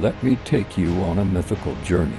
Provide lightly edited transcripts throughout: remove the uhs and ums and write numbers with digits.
Let me take you on a mythical journey.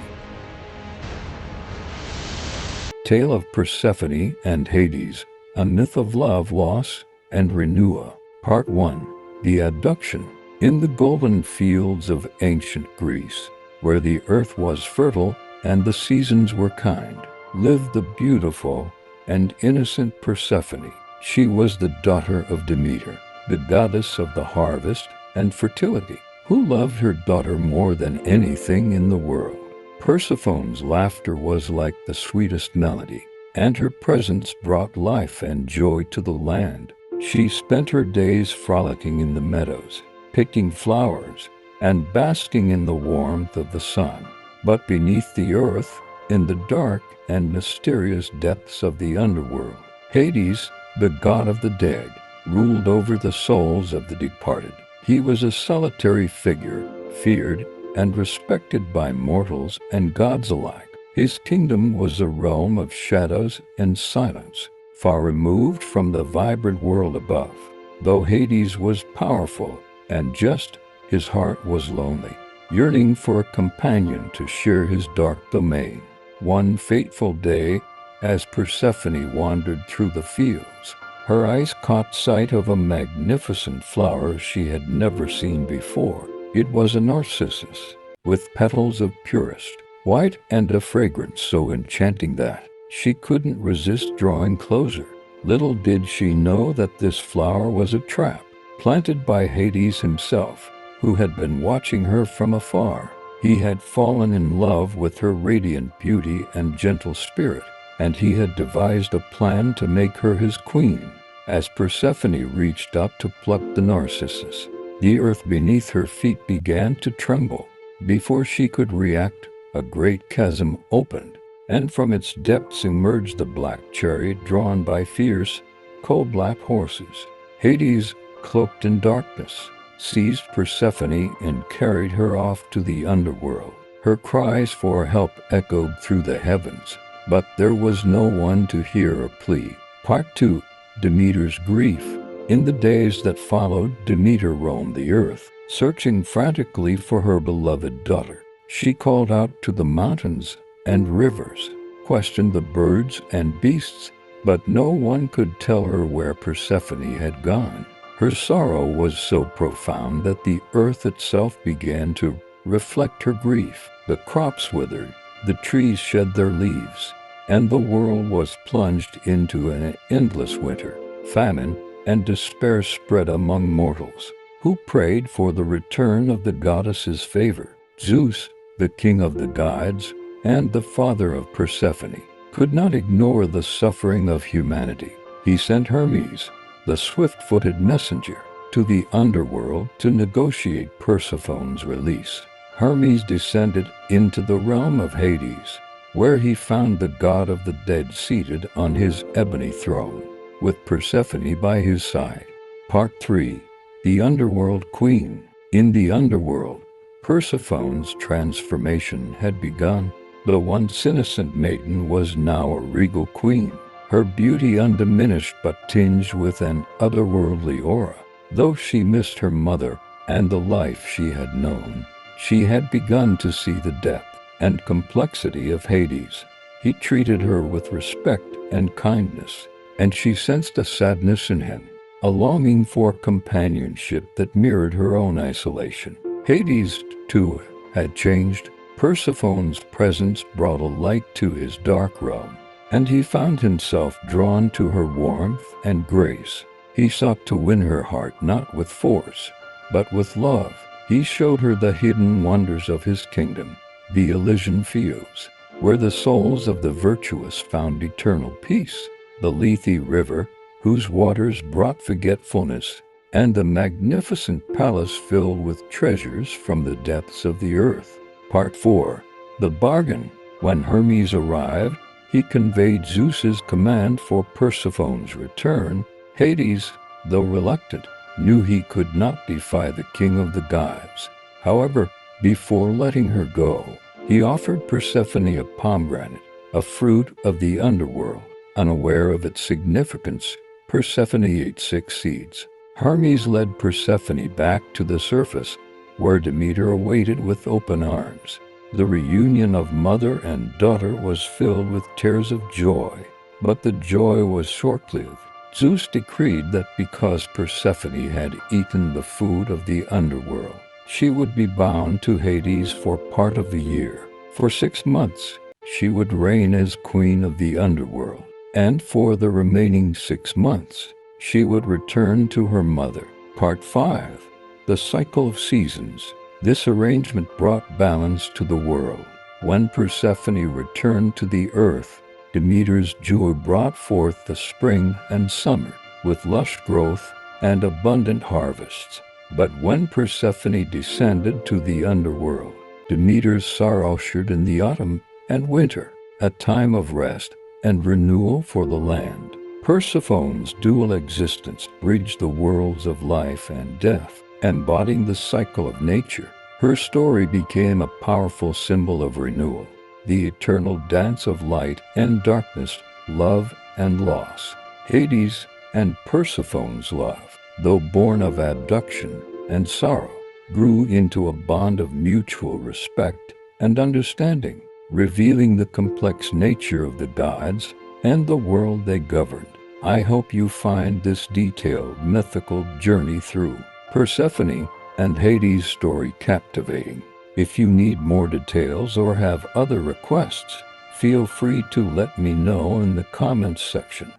Tale of Persephone and Hades, a myth of love, loss, and renewal. Part 1. The Abduction. In the golden fields of ancient Greece, where the earth was fertile and the seasons were kind, lived the beautiful and innocent Persephone. She was the daughter of Demeter, the goddess of the harvest and fertility, who loved her daughter more than anything in the world. Persephone's laughter was like the sweetest melody, and her presence brought life and joy to the land. She spent her days frolicking in the meadows, picking flowers, and basking in the warmth of the sun. But beneath the earth, in the dark and mysterious depths of the underworld, Hades, the god of the dead, ruled over the souls of the departed. He was a solitary figure, feared and respected by mortals and gods alike. His kingdom was a realm of shadows and silence, far removed from the vibrant world above. Though Hades was powerful and just, his heart was lonely, yearning for a companion to share his dark domain. One fateful day, as Persephone wandered through the fields, her eyes caught sight of a magnificent flower she had never seen before. It was a narcissus, with petals of purest white and a fragrance so enchanting that she couldn't resist drawing closer. Little did she know that this flower was a trap, planted by Hades himself, who had been watching her from afar. He had fallen in love with her radiant beauty and gentle spirit, and he had devised a plan to make her his queen. As Persephone reached up to pluck the narcissus, the earth beneath her feet began to tremble. Before she could react, a great chasm opened, and from its depths emerged the black chariot drawn by fierce, coal-black horses. Hades, cloaked in darkness, seized Persephone and carried her off to the underworld. Her cries for help echoed through the heavens, but there was no one to hear her plea. Part 2. Demeter's grief. In the days that followed, Demeter roamed the earth, searching frantically for her beloved daughter. She called out to the mountains and rivers, questioned the birds and beasts, but no one could tell her where Persephone had gone. Her sorrow was so profound that the earth itself began to reflect her grief. The crops withered, the trees shed their leaves, and the world was plunged into an endless winter. Famine and despair spread among mortals, who prayed for the return of the goddess's favor. Zeus, the king of the gods and the father of Persephone, could not ignore the suffering of humanity. He sent Hermes, the swift-footed messenger, to the underworld to negotiate Persephone's release. Hermes descended into the realm of Hades, where he found the god of the dead seated on his ebony throne, with Persephone by his side. Part 3. The Underworld Queen. In the underworld, Persephone's transformation had begun. The once innocent maiden was now a regal queen, her beauty undiminished but tinged with an otherworldly aura. Though she missed her mother and the life she had known, she had begun to see the depth and complexity of Hades. He treated her with respect and kindness, and she sensed a sadness in him, a longing for companionship that mirrored her own isolation. Hades, too, had changed. Persephone's presence brought a light to his dark realm, and he found himself drawn to her warmth and grace. He sought to win her heart not with force, but with love. He showed her the hidden wonders of his kingdom, the Elysian fields, where the souls of the virtuous found eternal peace, the Lethe River, whose waters brought forgetfulness, and the magnificent palace filled with treasures from the depths of the earth. Part 4. The Bargain. When Hermes arrived, he conveyed Zeus's command for Persephone's return. Hades, though reluctant, knew he could not defy the king of the gods. However, before letting her go, he offered Persephone a pomegranate, a fruit of the underworld. Unaware of its significance, Persephone ate 6 seeds. Hermes led Persephone back to the surface, where Demeter awaited with open arms. The reunion of mother and daughter was filled with tears of joy, but the joy was short-lived. Zeus decreed that because Persephone had eaten the food of the underworld, she would be bound to Hades for part of the year. For 6 months, she would reign as queen of the underworld, and for the remaining 6 months, she would return to her mother. Part 5. The Cycle of Seasons. This arrangement brought balance to the world. When Persephone returned to the earth, Demeter's joy brought forth the spring and summer, with lush growth and abundant harvests. But when Persephone descended to the underworld, Demeter's sorrow ushered in the autumn and winter, a time of rest and renewal for the land. Persephone's dual existence bridged the worlds of life and death, embodying the cycle of nature. Her story became a powerful symbol of renewal, the eternal dance of light and darkness, love and loss. Hades and Persephone's love, though born of abduction and sorrow, grew into a bond of mutual respect and understanding, revealing the complex nature of the gods and the world they governed. I hope you find this detailed mythical journey through Persephone and Hades' story captivating. If you need more details or have other requests, feel free to let me know in the comments section.